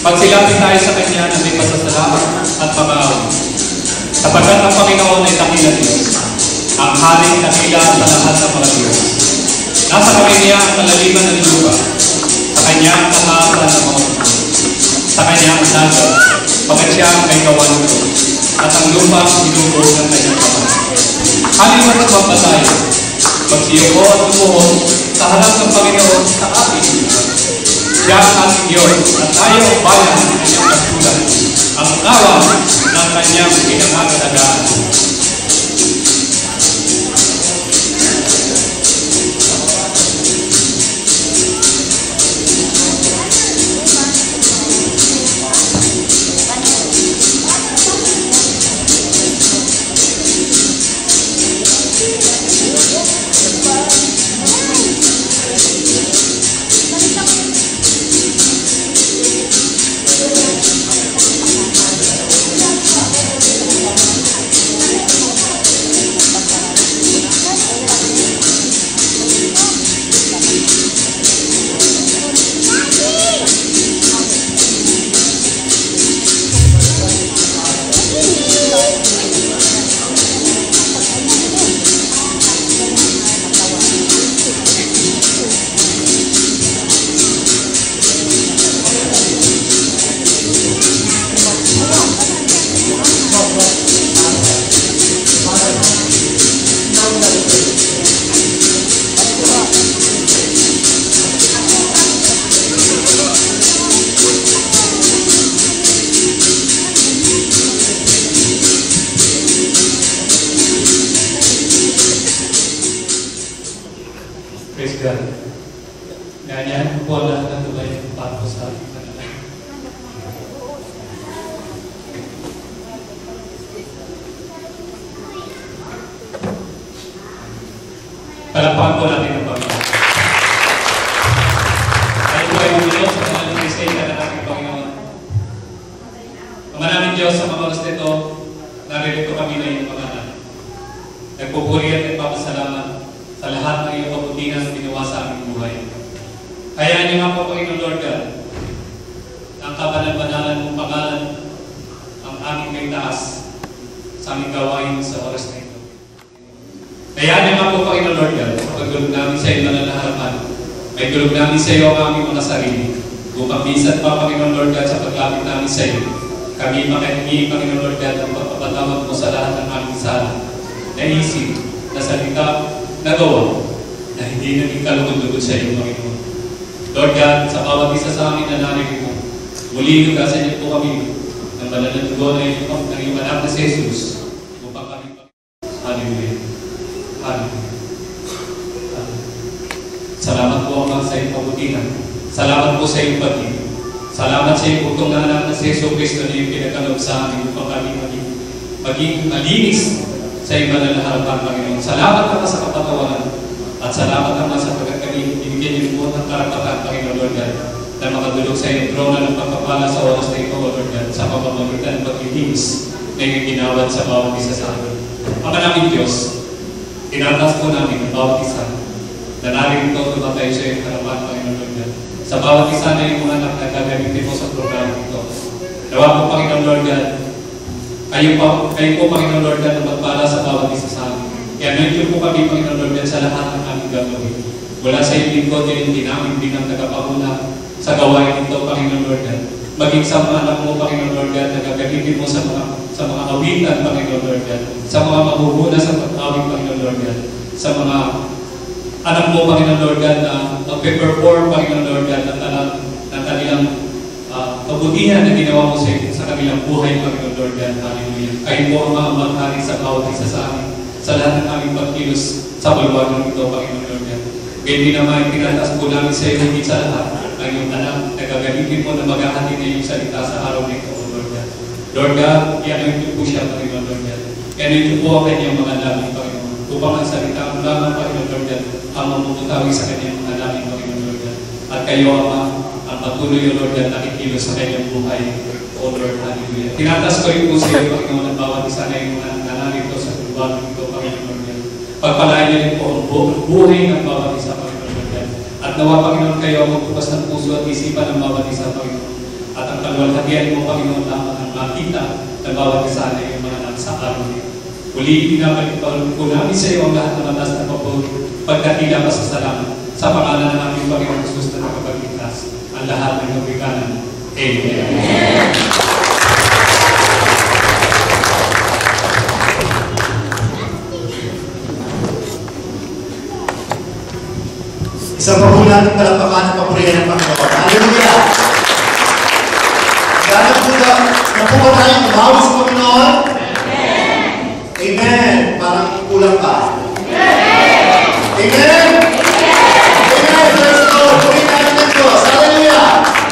Pagsilapin tayo sa Kanya na may pasasalamat at pag-aawa. Sapagkat ang Panginoon ay dakila Diyos, ang haring dakila sa lahat ng mga Diyos. Nasa kamay niya ang kalaliman ng lupa, sa Kanya ang kataasan ng mga mundo. Sa Kanya ang dagat, pagkat siya ang may gawa nito, at ang lupa ang binubuo ng Kanyang kamay. Halimat sa mga tayo, magsiyoko at lumuhod sa harap ng Panginoon sa ating siya ang ating Diyos at tayo ang bayan ng Kanyang kasulan, ang awa ng Kanyang pinangagalagaan. Praise God. Ganyan po lahat ng tulay ng pato sa ating kanila. Palakpakan po natin ang Panginoon. Tayo po ay bumilo sa kanalang Kristiyan na ating Panginoon. Ama namin Diyos, sa mga oras nito, naririto kami na iyong pangalan. Nagpupuri at nagpapasalamat sa lahat ng iyong kabutihan ginawa sa aming buhay. Kaya niyo nga po, Panginoon Lord God, ang kabanal-banalan mong pangalan ang aming may taas sa aming gawain sa oras na ito. Kaya niyo nga po, Panginoon Lord God, sa pagdulog namin sa iyong mananaharapan, may tulog namin sa iyo ang aming mga sarili. Upang minsan pa, Panginoon Lord God, sa paglapit namin sa iyo, kami makahingi, Panginoon Lord God, ang pagpapatawag mo sa lahat ng aming sala, na isip, na salita, nagawa na hindi naging kalugod-lugod sa iyo, Panginoon. Lord God, sa bawat isa sa amin na naririto, Muli lugasan niyo po kami ng banal na dugo ng iyong anak na si Jesus upang kami Hallelujah. Hallelujah. Salamat po Ama sa iyong kabutihan. Salamat po sa iyong pag-ibig. Salamat sa iyong bugtong na anak na si Jesus Cristo na iyong pinagkaloob sa amin upang kami maging malinis sa iyong banal na harapan, Panginoon. Salamat Ama sa kapatawaran at salamat Ama sa pagkakali binigyan niyo po ng karapatan, Panginoon Lord God, na makadulog sa iyong trono ng pagpapala sa oras na ito, Lord God, sa pamamagitan ng paglilinis na iyong ginawad sa bawat isa sa amin. Ama namin Diyos, tinatas po namin ang bawat isa na narito tumatay sa iyong harapan, Panginoon Lord God. Sa bawat isa na yung mga anak na gagamitin mo sa programa ito. Nawa po, Panginoon Lord God, kayo po, Panginoon Lord God, na magpala sa bawat isa sa amin. Kaya nandiyo po kami, Panginoon Lord God, sa lahat ng aming gagawin. Wala sa iyong lingkod, hindi namin bilang tagapanguna sa gawain ito, Panginoon Lord God. Maging sa mga anak mo, Panginoon Lord God, na gagamitin mo sa mga awitan, Panginoon Lord God. Sa mga mahuhuna sa pag-awit, Panginoon Lord God. Sa mga anak mo, Panginoon Lord God, na mag-perform, Panginoon Lord God, ng kanilang kabutihan na ginawa mo sa kanilang buhay, Panginoon Lord God. Hallelujah. Kayo po ang maghari sa bawat isa sa amin, sa lahat ng aming pagkilos sa bulwagan ito, Panginoon Lord God. Kaya hindi naman tinatas po namin sa iyo higit sa lahat ang iyong anak na gagamitin mo na maghahati na iyong salita sa araw nito, Lord God. Lord God, i-anoint po siya, Panginoon Lord God. I-anoint po ang kanyang mga labi, Panginoon. Upang ang salita mo lamang, Panginoon Lord God, ang mamumutawi sa kanyang mga labi, Panginoon Lord God. At kayo, Ama, ang patuloy, Lord God, nakikilos sa kanyang buhay, O Lord, hallelujah. Tinatas ko rin po sa iyo, Panginoon, ang bawat isa na yung nananito sa bulwagan ito, Panginoon Lord God. Pagpalain niyo rin po ang buhay ng bawat isa, Panginoon Lord God. At nawa, Panginoon, kayo ang magbukas ng puso at isipan ng bawat isa, Panginoon. At ang kalwalhatian mo, Panginoon, lamang ang makita ng bawat isa na yung mga anak sa araw nito. Uli, pinabalik po namin sa iyo ang lahat ng mataas na pagkatila pa sa salamat sa pangalan ng aming Panginoon Jesus na nakapagligtas ang lahat ng kapiganan. Amen. Isang pa po natin talampakan at papurihan ng Panginoon. Hallelujah! Sana po na tayong umawa sa Panginoon? Amen! Parang kulang pa. Amen! Amen! Amen! Praise the Lord! Purihin natin ng Diyos. Hallelujah!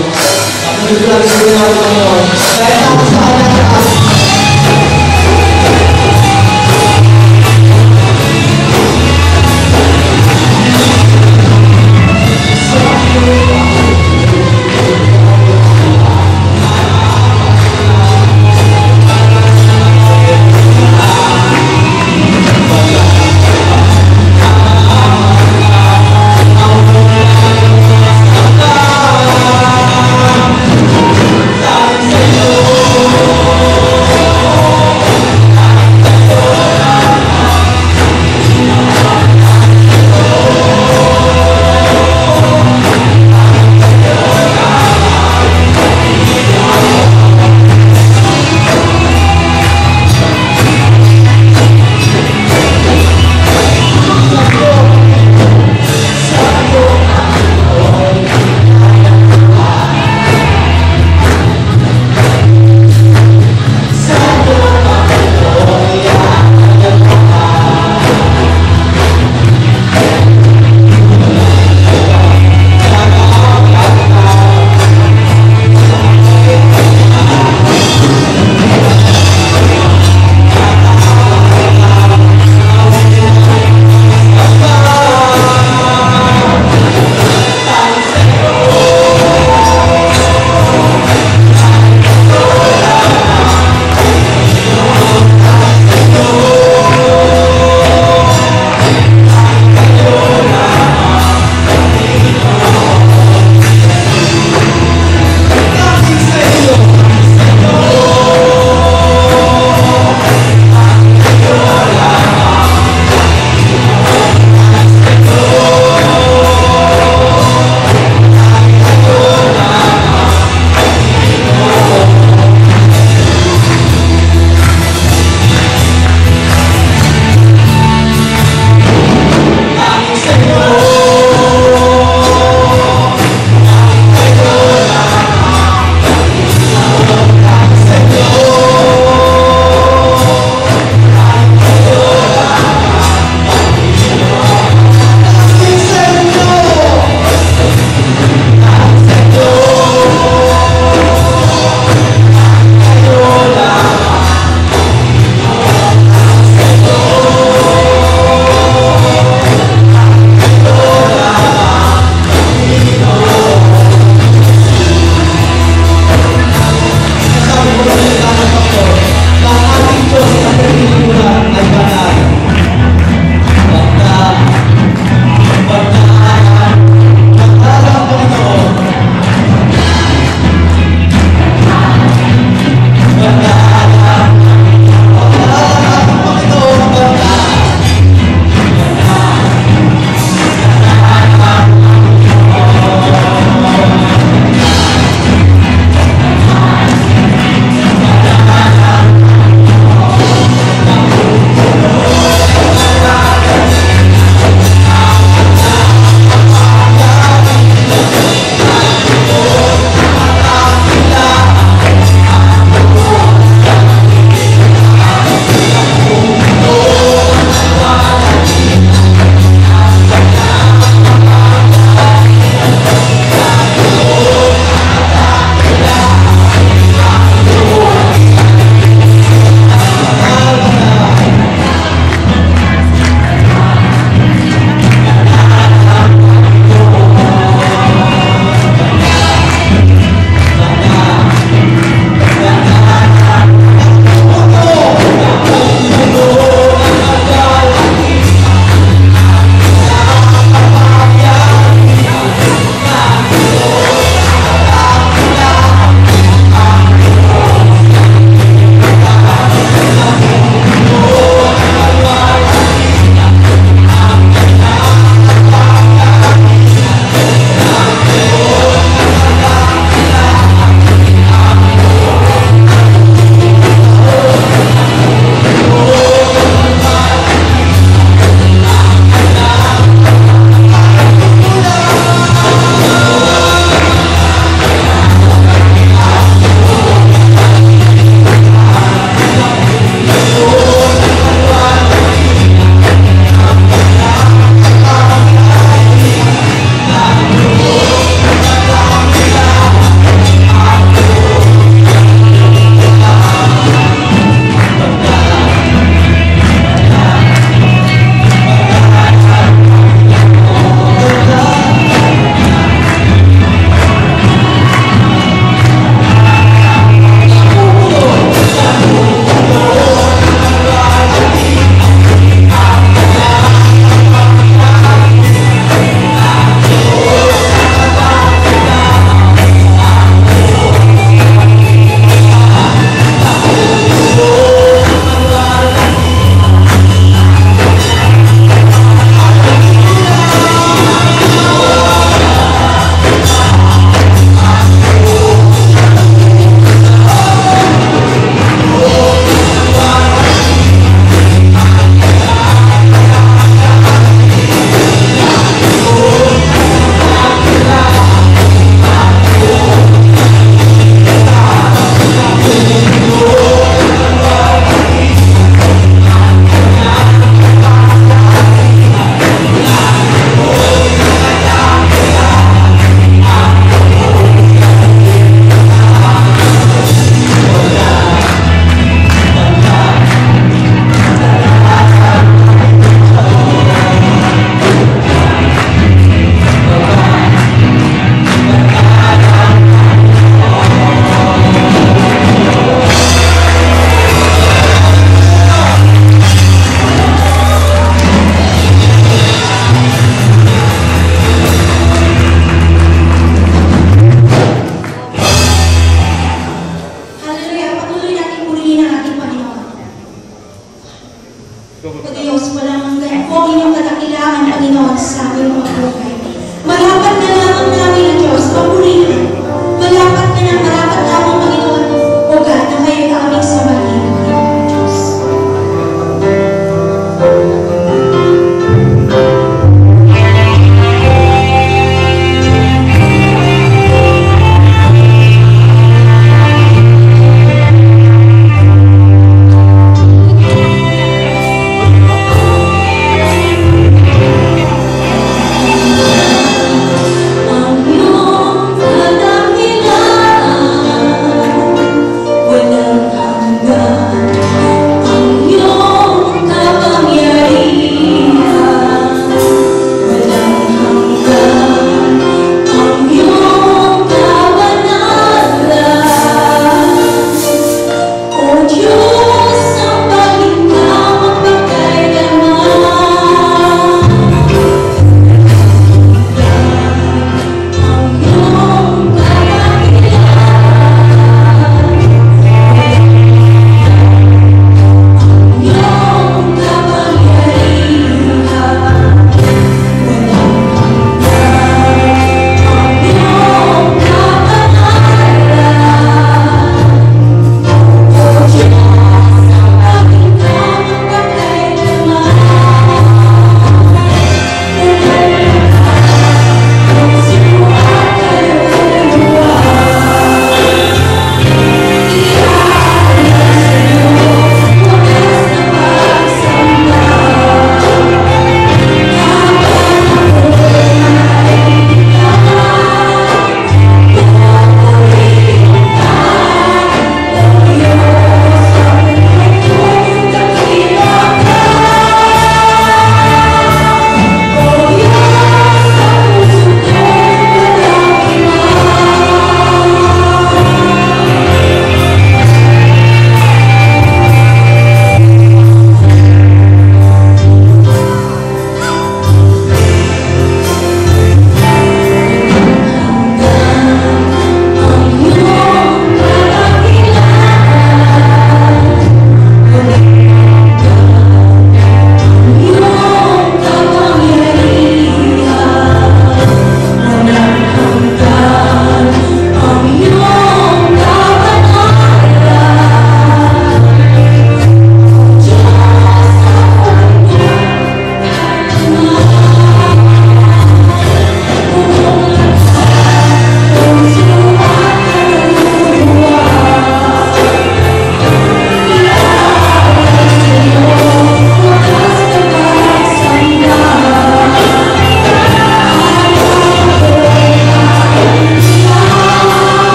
Patuloy lang sa natin Panginoon. Dahil tapos sa kanyang taas. Sa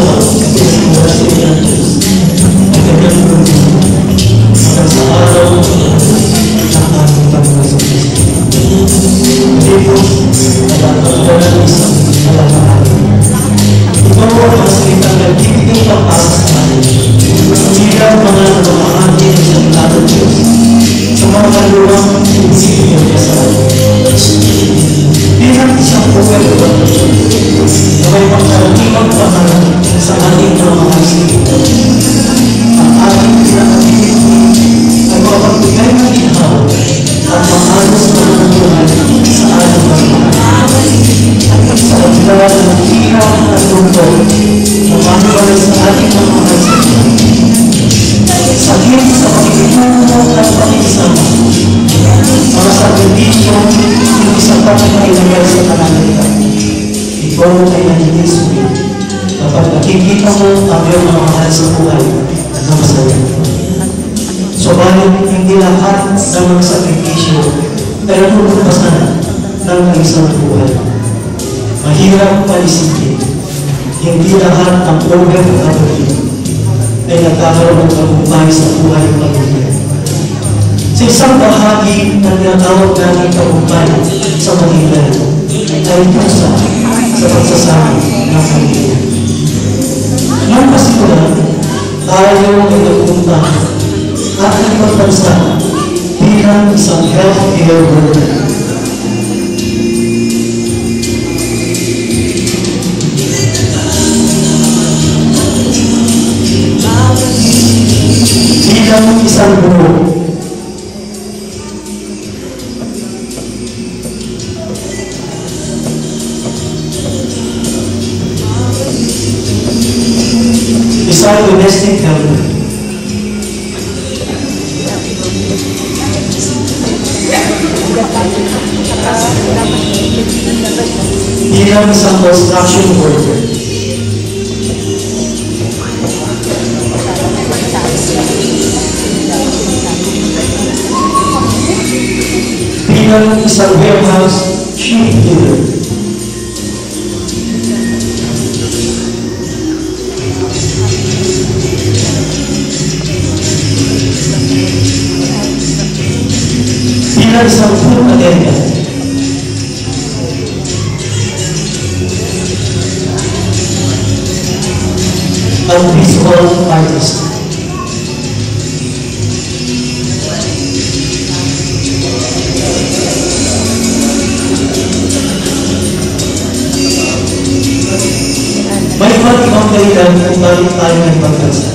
ba ang pinagmula sa inyo ng Diyos? Ang kanyang pagkakas hanggang sa araw ng ating Panginoon sa Kristo. Hindi po, nagkakaroon ng isang alamaan. Ito po ang salitang nagbibigay pagpasa sa atin. Bilang mga namamahagi ng salita ng Diyos sa mga kaluwang prinsipyo niya sa atin. Bilang isang buhay na may pagkaraniwang pangalan sa ating mga kaisipan. Ang ating pinakabigit ay mapagbigay ng ginhawa at maanos na nangyuhan sa ating mga sa pagkala ng hirap at lungkot na manuwalay sa ating mga kaisipan. Sakit sa pakikituto at pakikisama. Mga sakripisyo yung isang pakikailagay sa pananalita. Ikaw ay naninisunod kapag nakikita mo ang iyong mga mahal sa buhay na masaya. Subalit hindi lahat ng mga sakripisyo ay natutupasan ng isang buhay. Mahirap palisipin. Hindi lahat ng over-capability ay nagkakaroon ng tagumpay sa buhay ng pamilya. Sa isang bahagi ng tinatawag natin tagumpay sa Manila ay kusa sa pagsasama ng pamilya. Nang pasikulan, tayo ay nagpunta at nagpagbansa bilang isang healthcare worker. Bilang isang buo, isang domestic helper, bilang isang construction worker, bilang isang warehouse shift leader, bilang isang food attendant, ang visual artist, may iba't ibang dahilan kung bakit tayo nagpagbansa.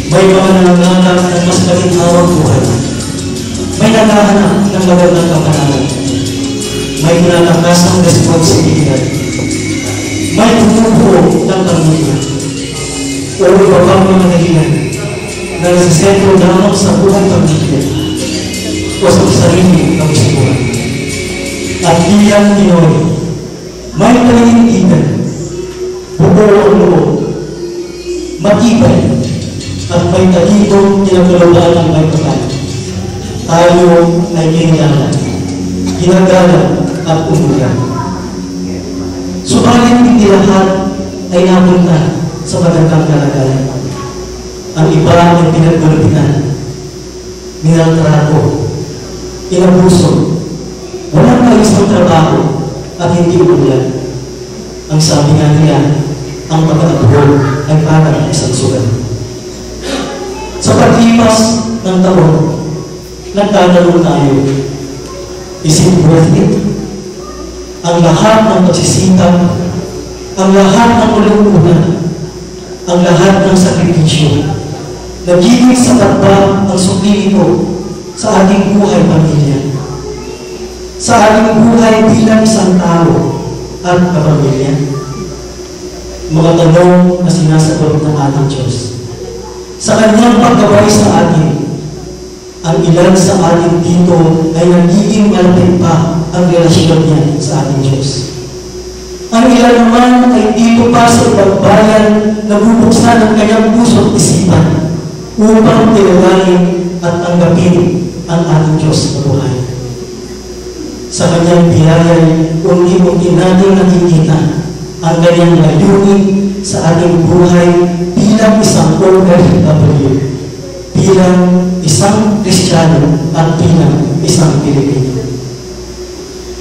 May mga nangangarap ng mas malinhawang buhay. May naghahanap ng magandang kapanalan. May tinatakas ng responsibilidad. May bumubuo ng pamilya. O iba pang mga dahilan na nasasentro lamang sa buhay pamilya o sa sarili ng buhay. At bilang Pinoy, may paninindigan, buo ang loob, matibay, at may talibong kinagalagaan ng may pagkain. Tayo ay kinilala, ginagalang at umulan. Subalit hindi lahat ay napunta sa magandang kalagayan. Ang iba ay pinagdulupitan, minaltrato, inabuso, walang kaayos ng trabaho at hindi umulan. Ang sabi nga nila, ang pagkakabol ay parang isang sugat. Sa paglipas ng taon, nagtatanong tayo, is it worth it? Ang lahat ng pagsisikap, ang lahat ng ulungkunan, ang lahat ng sakripisyo, nagiging sapat ba ang sukli ito sa ating buhay pamilya? Sa ating buhay bilang isang tao at kapamilya? Mga tanong na sinasagot ng ating Diyos. Sa kanyang paggabay sa atin, ang ilan sa atin dito ay nagiging malapit pa ang relasyon niya sa ating Diyos. Ang ilan naman ay dito pa sa ibang bayan nabubuksan ang kanyang puso at isipan upang tinugayin at tanggapin ang ating Diyos sa buhay. Sa kanyang biyaya'y unti-unti natin nakikita ang kanyang layunin sa ating buhay bilang isang OFW, bilang isang Kristiyano at bilang isang Pilipino.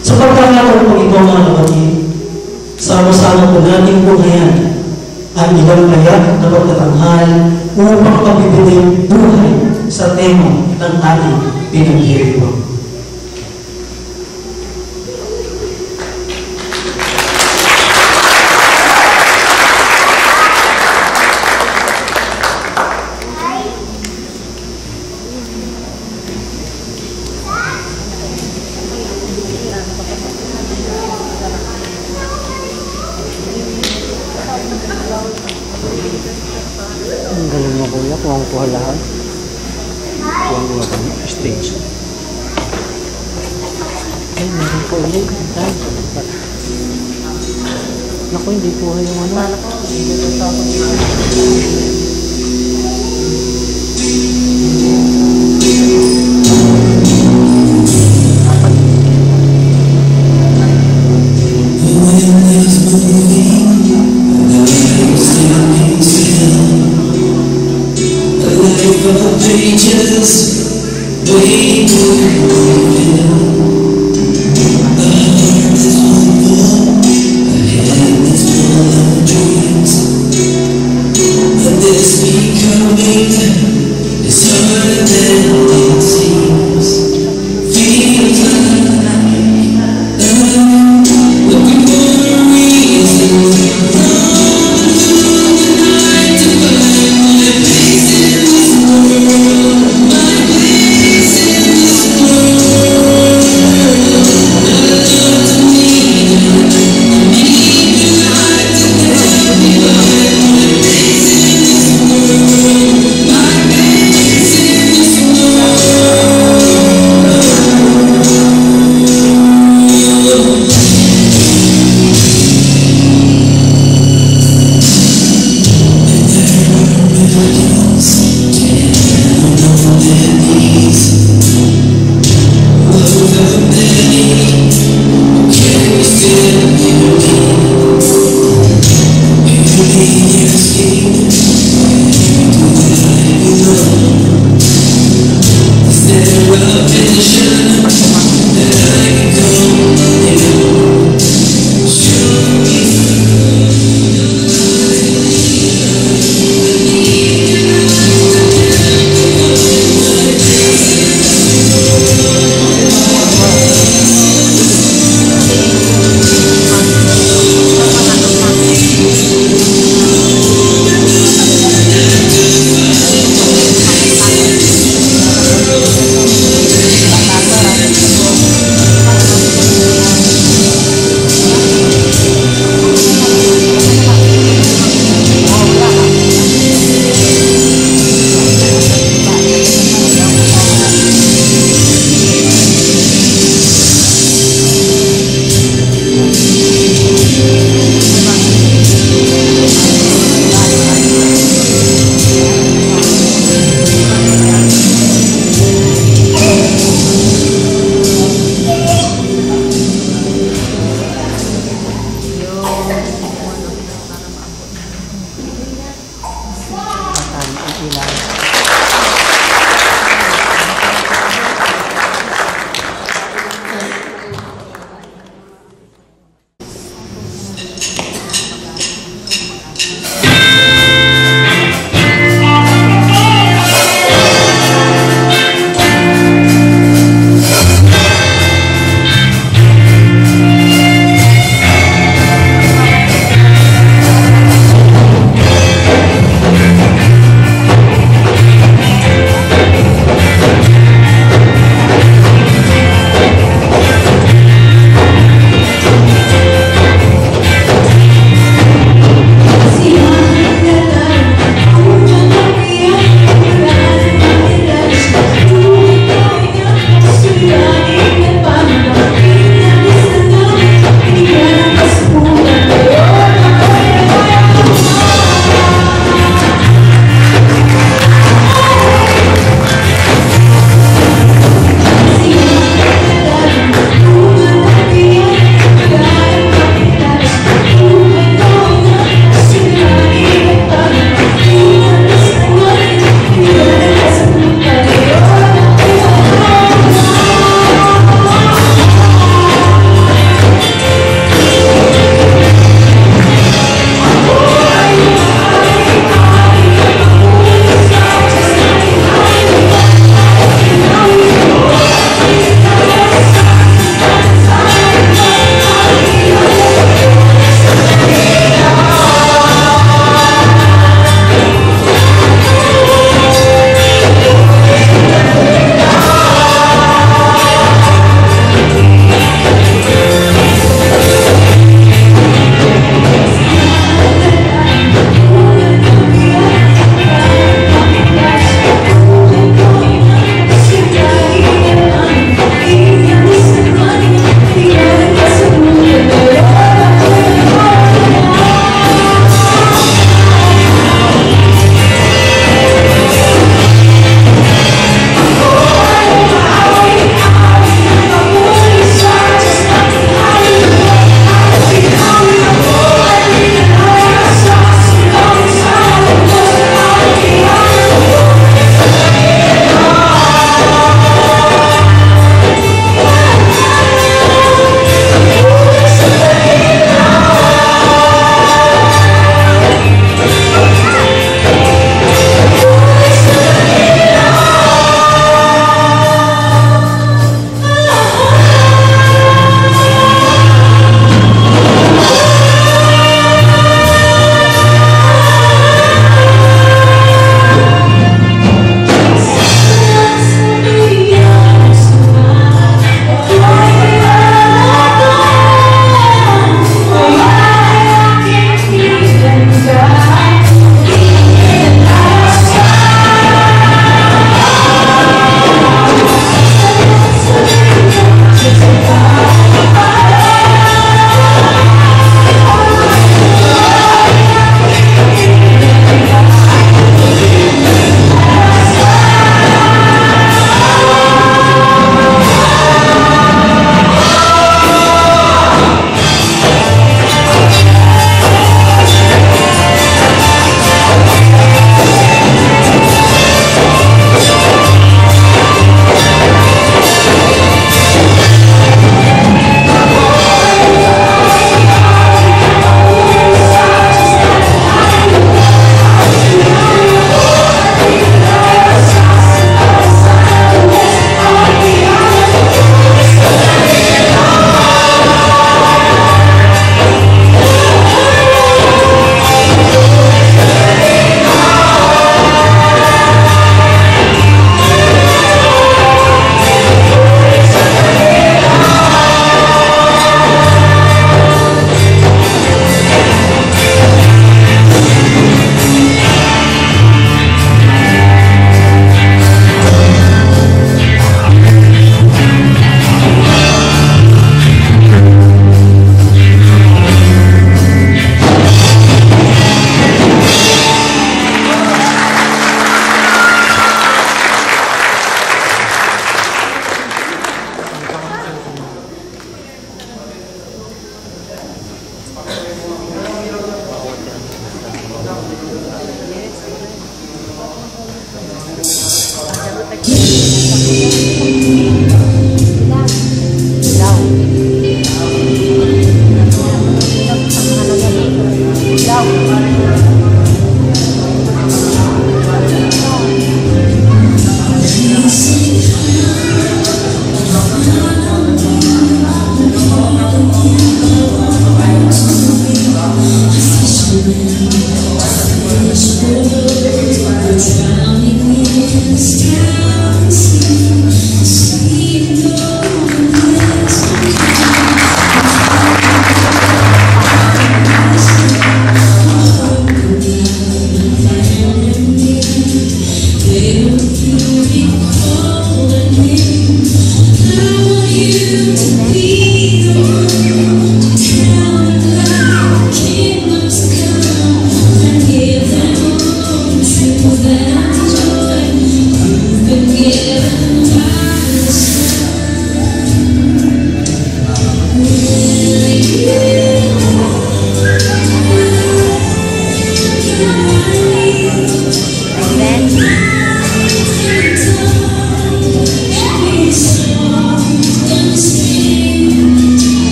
Sa pagkakataon po ito mga kapatid, sama-sama po natin po ngayon ang ilang layak na pagtatanghal upang magbibigay buhay sa tema ng ating pinagdiriwang. Ang galing mo kuya, kuha lahat. Kuha ka ng stage. Ay, meron po ulit. Ay, naku, hindi kuha yung ano. Hindi ko tapos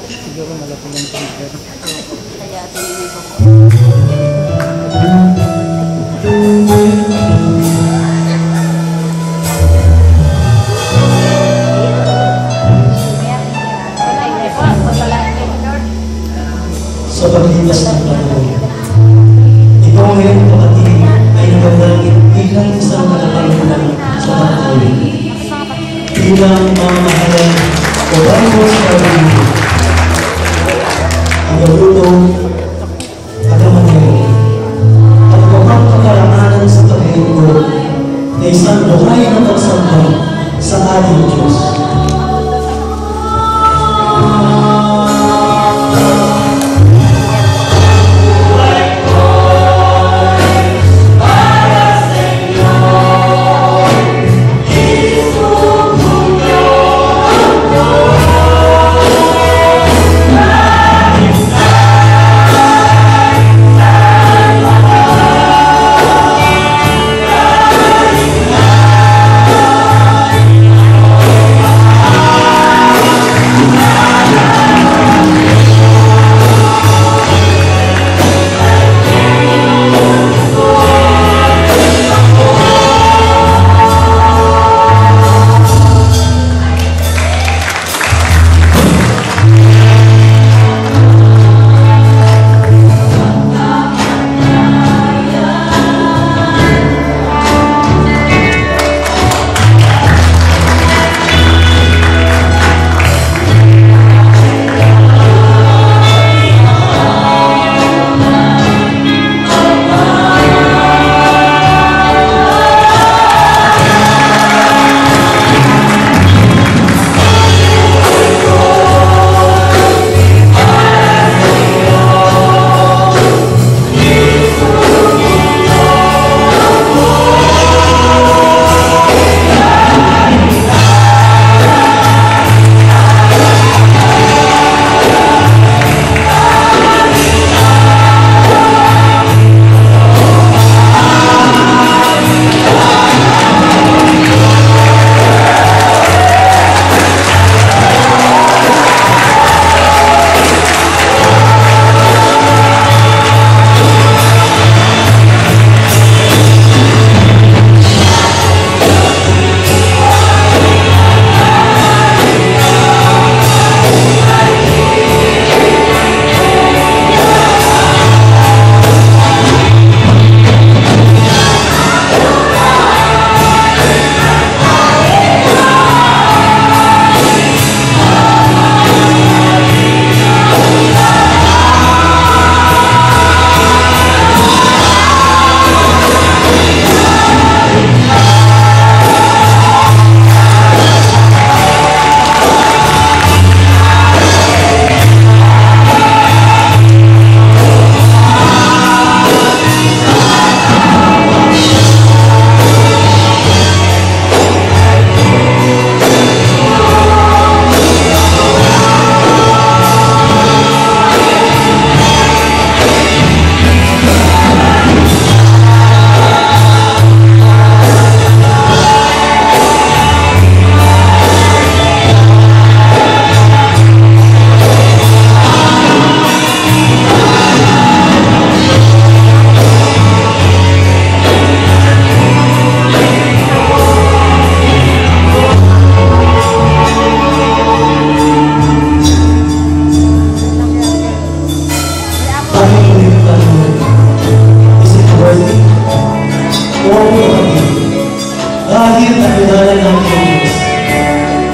Siguro malaki ng printer. Kaya tinigil ko po. Sa paglipas ng panahon, ikaw ngayon kapatid ay nagagawin bilang isang nakapangunan sa patuloy. Bilang mamahalan o bago sa pagkakas, ang galutong at ang mangyari. At kapag kakaramanan sa pagkakas na isang buhay na pagsambang sa ating Diyos.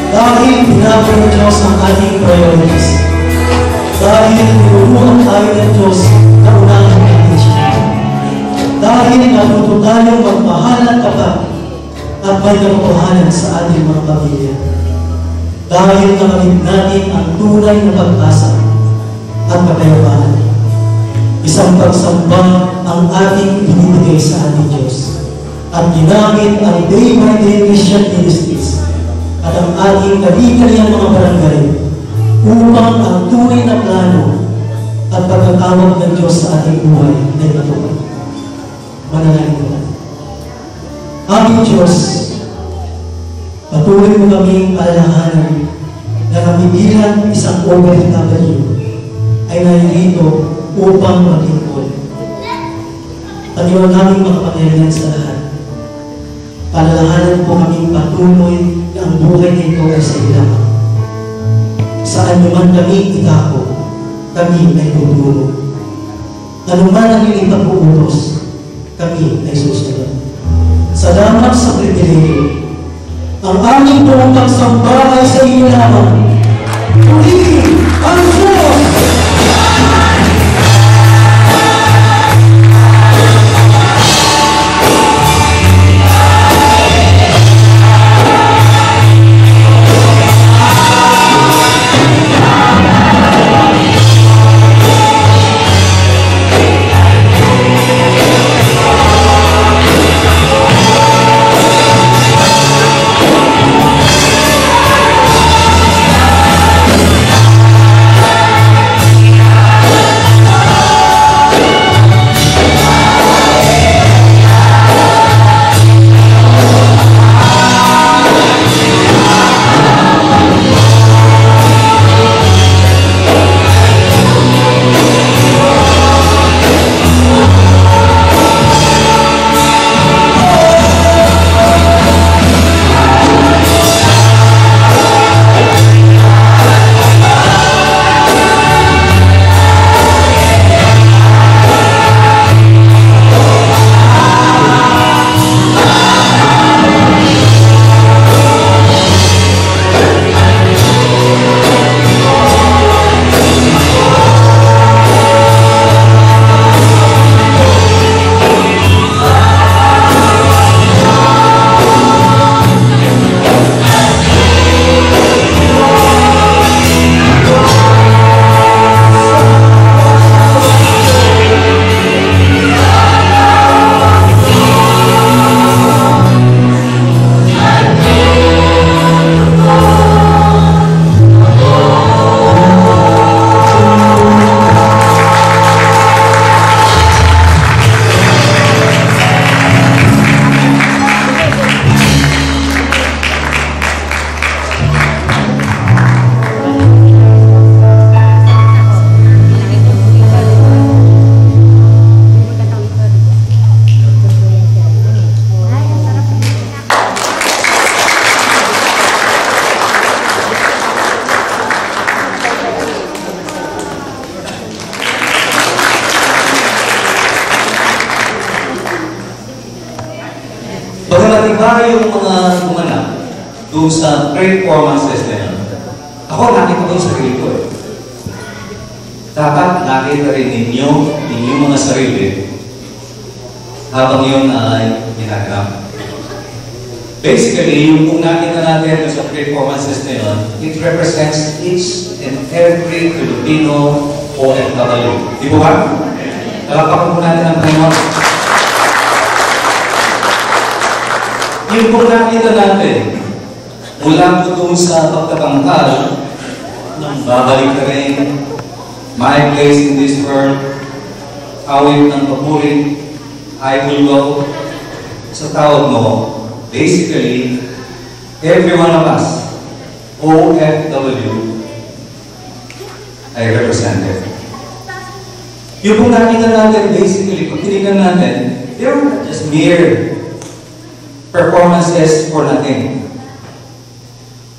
Dahil binago ng Diyos ang ating priorities. Dahil tinuruan tayo ng Diyos na unahan natin siya. Dahil natuto tayong magmahal at tapat at may katotohanan sa ating mga pamilya. Dahil nakamit natin ang tunay na pag-asa at kapayapaan. Isang pagsamba ang ating binibigay sa ating Diyos. At ginamit ang day-by-day Christian ministries at ang ating kaligalyang mga barangay upang ang tunay na plano at pagkatawag ng Diyos sa ating buhay ay matupad. Manalangin ko na. Aming Diyos, patuloy mo kaming alalahanan na kami kami bilang isang OFW ay narito upang maglingkod. Paniwag namin makapangyarihan sa lahat. Palalahanan po kaming patuloy na ang buhay nito ay sa ilaw. Saan naman kami itako, kami ay tutulong. Ano man ang iyong ipag-uutos, kami ay susunod. Salamat sa pribilehiyo. Ang aming buong pagsamba ay sa iyo lamang. Purihin ang Diyos! Bagamat yung mga gumanap doon sa performances na yun, ako nakita ko yung sarili ko eh. Dapat nakita rin inyong mga sarili habang yun ay ginagawa. Basically, yung kung nakita natin sa performances na yun, it represents each and every Filipino OFW. Di ba ba? Talapakan po natin ang Panginoon. Yung kung nakita natin, mula po doon sa pagtatangkal, babalik ka rin, my place in this world, awit ng papuri, I will go. Sa tawag mo, basically, every one of us, OFW, ay represented. Yung kung nakita natin, basically, pag tinignan natin, they are not just mere performances for nothing.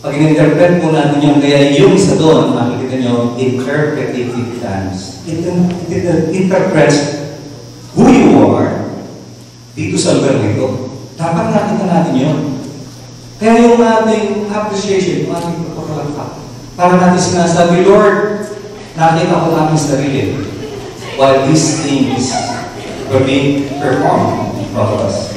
Pag in-interpret po natin yung kaya yung isa doon, makikita nyo, interpretative dance. It interprets who you are dito sa lugar nito. Dapat nakita natin yun. Kaya yung ating appreciation, yung ating pagkakalakpak, para natin sinasabi, Lord, nakita ko aming sarili while these things were being performed in front of us.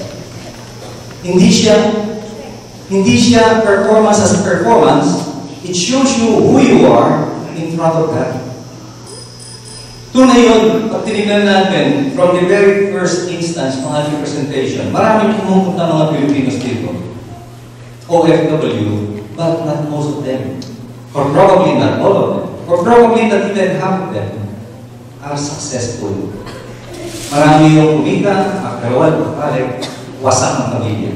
Hindi siya performance as performance. It shows you who you are in front of God. Tunay yun, pag tinignan natin, from the very first instance ng ating presentation, maraming pumupunta mga Pilipinos dito. OFW, but not most of them. Or probably not all of them. Or probably not even half of them are successful. Marami yung kumita, akarawan, makalit, wasak ng pamilya.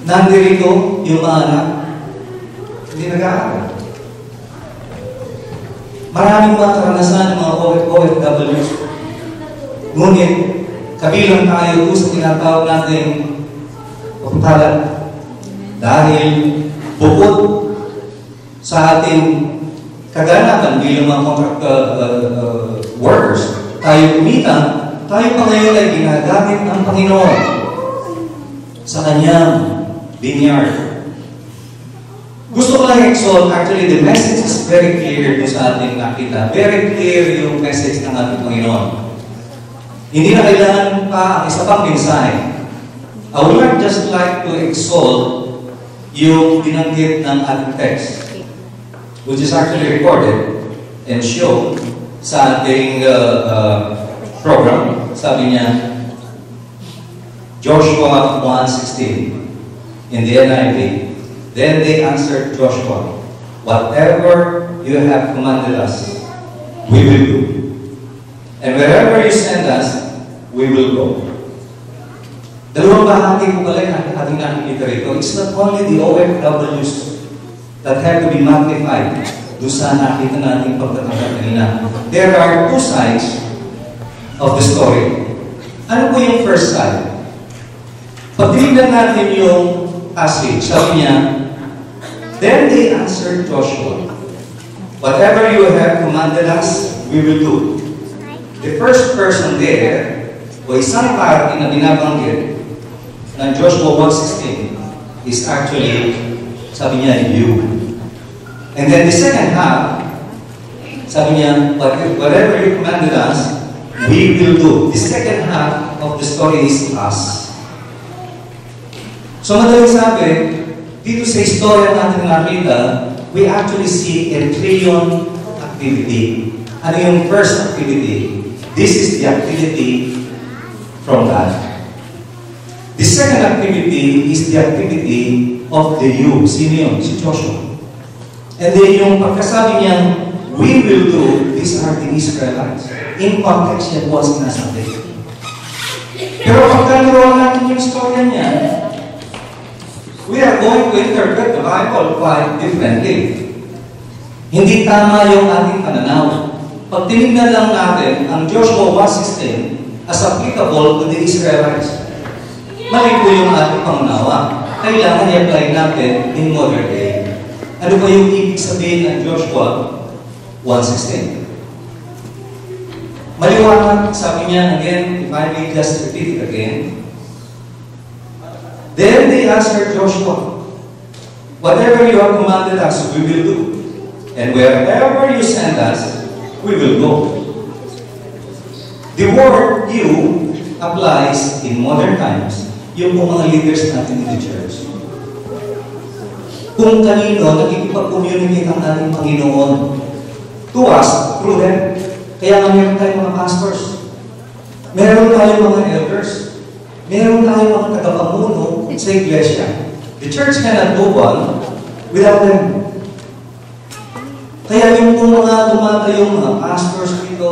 Nandirito yung mga anak, Hindi nag-aaral. Maraming mga karanasan ng mga OFWs. Ngunit, kabilang tayo doon sa tinatawag natin pagpapalan. Dahil bukod sa ating kaganapan bilang mga contract workers, tayo kumita, tayo pa ngayon ay ginagamit ng Panginoon sa kanyang vineyard. Gusto ko lang exalt, actually the message is very clear doon sa ating nakita. Very clear yung message ng ating Panginoon. Hindi na kailangan pa ang isa pang mensahe. I would just like to exalt yung binanggit ng ating text, which is actually recorded and shown sa ating program. Sabi niya, Joshua 1:16 in the NIV. Then they answered Joshua, whatever you have commanded us, we will do. And wherever you send us, we will go. Dalawang bahagi ko pala yung ating nakikita rito. It's not only the OFWs that have to be magnified doon sa nakita natin pagtatanggal kanina. There are two sides of the story. Ano po yung first side? Pag tinignan natin yung passage, sabi niya, then they answered Joshua, whatever you have commanded us, we will do. The first person there, o isang parte na binabanggit ng Joshua 1:16 is actually, sabi niya, you. And then the second half, sabi niya, whatever you commanded us, we will do. The second half of the story is us. So madaling sabi, dito sa istorya natin nakita, we actually see a trillion activity. Ano yung first activity? This is the activity from God. The second activity is the activity of the you. Sino yun? Si Joshua. And then yung pagkasabi niya, we will do, these are the Israelites. In context, yan po ang sinasabi. Pero pagkaroon natin yung storya niya, we are going to interpret the Bible quite differently. Hindi tama yung ating pananaw. Pag tinignan lang natin ang Joshua 1:16 as applicable to the Israelites, mali po yung ating pangunawa. Kailangan i-apply natin in modern day. Ano ba yung ibig sabihin ng Joshua 1:16? Maliwanag, sabi niya again, if I may just repeat it again. Then they answered Joshua, whatever you have commanded us, we will do. And wherever you send us, we will go. The word you applies in modern times, yung mga leaders natin in the church. Kung kanino nakikipag-communicate ang ating Panginoon to us, through them. Kaya nga meron tayong mga pastors. Meron tayong mga elders. Meron tayong mga tagapamuno sa iglesia. The church cannot go on without them. Kaya yung mga tumatayong mga pastors dito,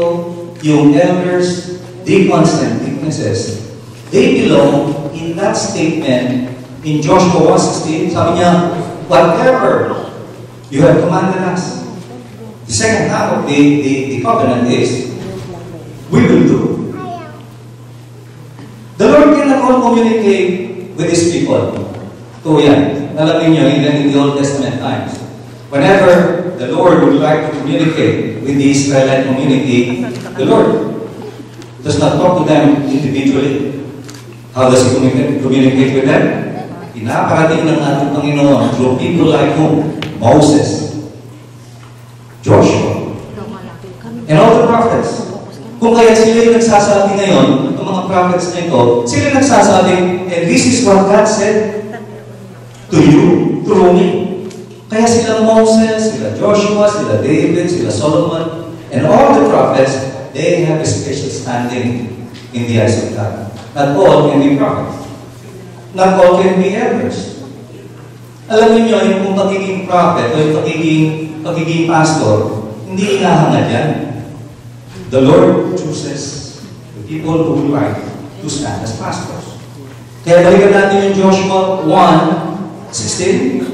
yung elders, deacons and deaconesses, they belong in that statement in Joshua 1:16. Sabi niya, whatever you have commanded us. The second half of the covenant is, we will do. The Lord cannot communicate with His people. So yan, alam niyo, even in the Old Testament times, whenever the Lord would like to communicate with the Israelite community, the Lord does not talk to them individually. How does He communicate with them? Pinaparating ng ating Panginoon through people like whom? Moses, Joshua, and all the prophets. Kung kaya sila yung nagsasabi ngayon, itong mga prophets na ito, sila nagsasabi, and this is what God said to you, through me. Kaya sila Moses, sila Joshua, sila David, sila Solomon, and all the prophets, they have a special standing in the eyes of God. Not all can be prophets. Not all can be elders. Alam niyo yung kung pagiging prophet o yung pagiging pastor, hindi inahangad yan. The Lord chooses the people who would like to stand as pastors. Kaya balikan natin yung Joshua 1:16.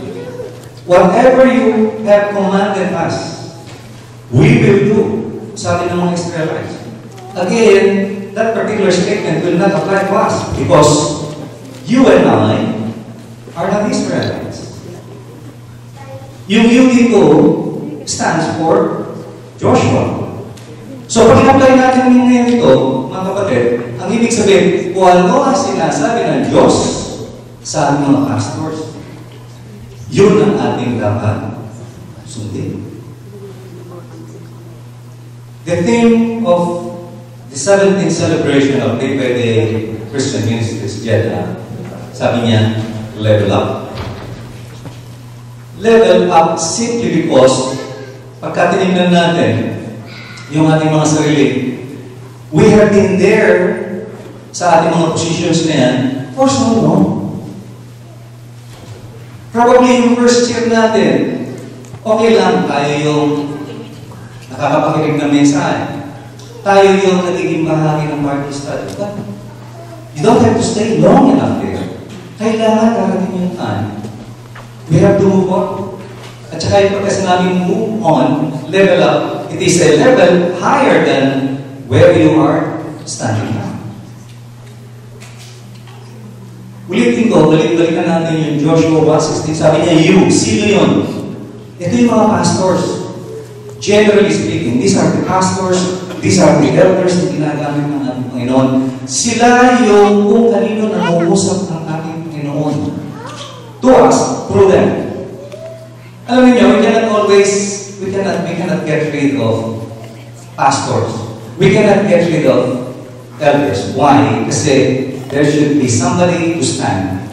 whatever you have commanded us, we will do, sabi ng mga Israelites. Again, that particular statement will not apply to us because you and I are not Israelites. Yung ko stands for Joshua. So, pag in-apply natin ngayon ito, mga kapatid, ang ibig sabihin, kung ano ang sinasabi ng Diyos sa ating mga pastors, yun ang ating dapat sundin. The theme of the 17th celebration of Labor Day Christian Ministries Jeddah, sabi niya, level up. Level up simply because pagka tinignan natin yung ating mga sarili, we have been there sa ating mga positions na yan for so long. Probably yung first year natin, okay lang, tayo yung nakakapakinig ng mensahe. Tayo yung nagiging bahagi ng Bible study. But you don't have to stay long enough there. Kailangan darating yung time. We have to move on. At saka yung pagka sinabing move on, level up, it is a level higher than where you are standing now. Ulitin ko, balik-balikan natin yung Joshua 1:16. Sabi niya, you, sino yun? Ito yung mga pastors. Generally speaking, these are the pastors, these are the elders na ginagamit ng ating Panginoon. Sila yung kung kanino nangungusap ng ating Panginoon. To us, through them. Alam niyo, we cannot get rid of pastors. We cannot get rid of elders. Why? Kasi there should be somebody to stand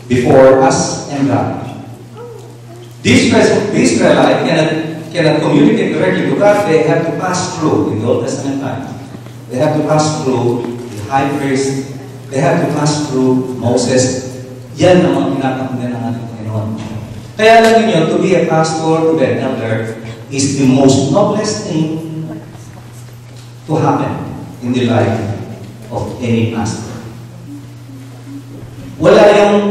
before us and God. This Israelite cannot communicate directly to God. They have to pass through in the Old Testament time. They have to pass through the high priest. They have to pass through Moses. Yan ang mga pinapakinggan ng ating Panginoon. Kaya alam niyo, to be a pastor, to be an elder, is the most noblest thing to happen in the life of any pastor. Wala yung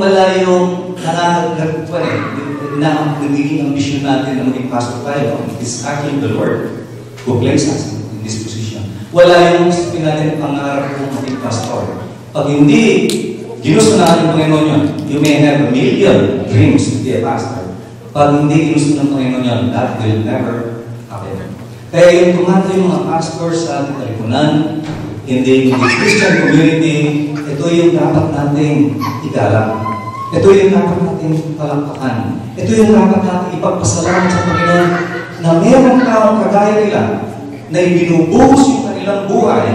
nagiging ambisyon natin na maging pastor tayo. It's actually the Lord who placed us in this position. Wala yung sabi natin pangarap ng maging pastor. Pag hindi ginusto natin ng Panginoon yun, you may have a million dreams to be a pastor. Pag hindi ginusto ng Panginoon yun, that will never happen. Kaya yung tumato yung mga pastors sa ating kalipunan, in the Christian community, ito yung dapat nating igalang. Ito yung dapat nating palakpakan. Ito yung dapat nating ipagpasalamat sa Panginoon na mayroong taong kagaya nila na ibinubuhos yung kanilang buhay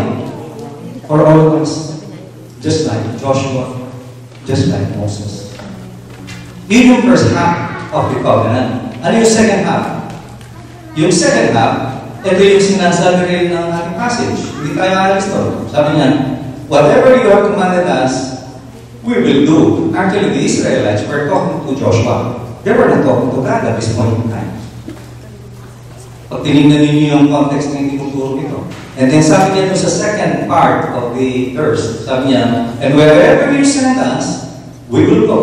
for all of us. Just like Joshua, just like Moses. Yun yung first half of the covenant. Ano yung second half? Yung second half, ito yung sinasabi rin ng ating passage. Hindi tayo alis to. Sabi niya, whatever you have commanded us, we will do. Actually, the Israelites were talking to Joshua. They were not talking to God at this point in time. Pag tinignan ninyo yung context na hindi tuturo ito. And then sabi niya sa second part of the verse, sabi niya, and wherever you send us, we will go.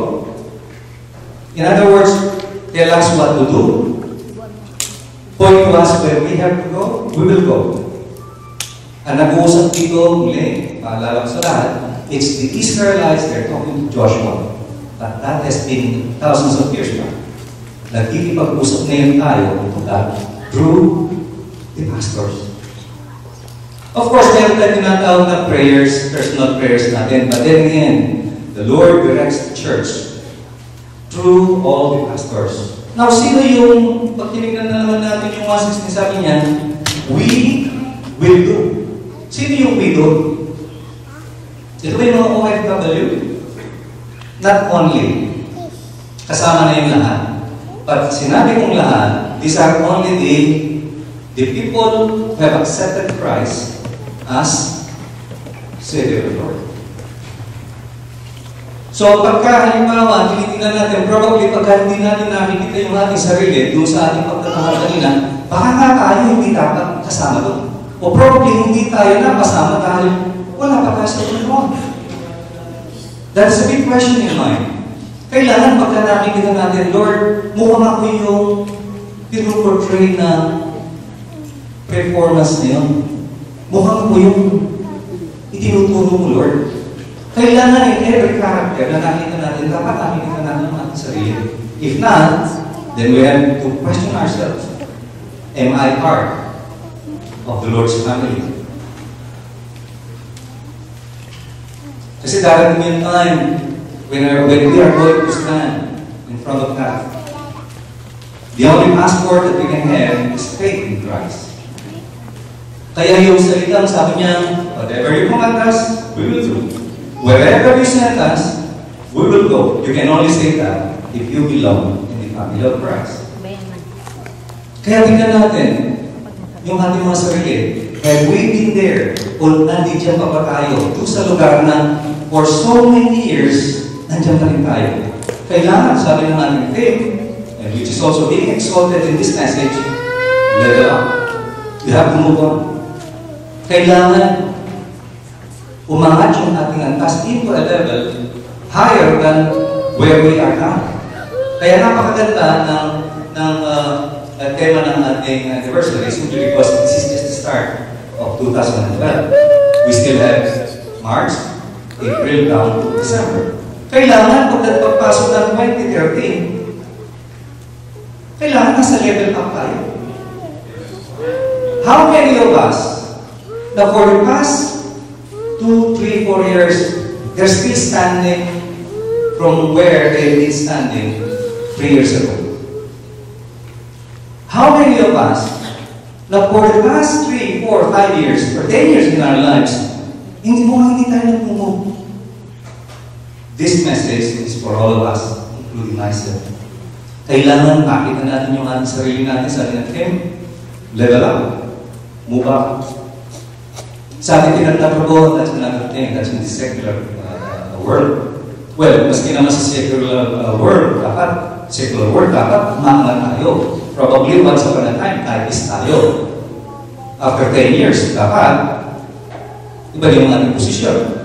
In other words, tell us what to do. Point to us where we have to go, we will go. Ang nag-uusap dito, muli, paalala ko sa lahat, it's the Israelites, they're talking to Joshua. But that has been thousands of years now. Nagkikipag-usap ngayon tayo to God through the pastors. Of course, meron tayo tinatawag na prayers, personal prayers natin, but then again, the Lord directs the church through all the pastors. Now, sino yung, pag tinignan na naman natin yung 1:16, sabi niya, we will do. Sino yung we do? Ito ba yung mga OFW? Not only, kasama na yung lahat. But sinabi kong lahat, these are only the people who have accepted Christ as Savior Lord. So, pagka halimbawa, tinitingnan natin, probably pagka hindi natin nakikita yung ating sarili doon sa ating pagtatawag kanina, baka nga tayo hindi dapat kasama doon. O probably hindi tayo napasama dahil wala pa tayo sa Panginoon. That's a big question in mind. Kailangan pagka nakikita natin, Lord, mukhang ako yung pinuportray na performance na yun. Mukhang ako yung itinuturo mo, Lord. Kailangan in every character na nakita natin, dapat nakikita natin ang ating sarili. If not, then we have to question ourselves. Am I part of the Lord's family? Kasi darating yung time when we are going to stand in front of God. The only passport that we can have is faith in Christ. Kaya yung salitang sabi niya, whatever you command us, we will do. Wherever you send us, we will go. You can only say that if you belong in the family of Christ. Kaya tingnan natin yung ating mga sarili. Have we been there? O nandiyan pa ba tayo? Doon sa lugar na for so many years, nandiyan pa rin tayo. Kailangan, sabi ng ating faith, and which is also being exalted in this message, level up. You have to move on. Kailangan umangat yung ating antas into a level higher than where we are now. Kaya napakaganda ng tema ng ating anniversary simply because this is just the start of 2012. We still have March, April down to December. Kailangan pagpasok ng 2013, kailangan nasa level up tayo. How many of us na for the past 2, 3, 4 years, they're still standing from where they've been standing 3 years ago? How many of us na for the past 3, 4, 5 years, or 10 years in our lives, hindi tayo nagmumove? This message is for all of us, including myself. Kailangan makita natin yung ating sarili natin sa atin, level up, move up. Sa ating pinagtatrabaho, that's another thing, that's in the secular world. Well, maski naman sa secular world, dapat umangat tayo. Probably once upon a time, typist tayo. After 10 years, dapat iba yung ating posisyon.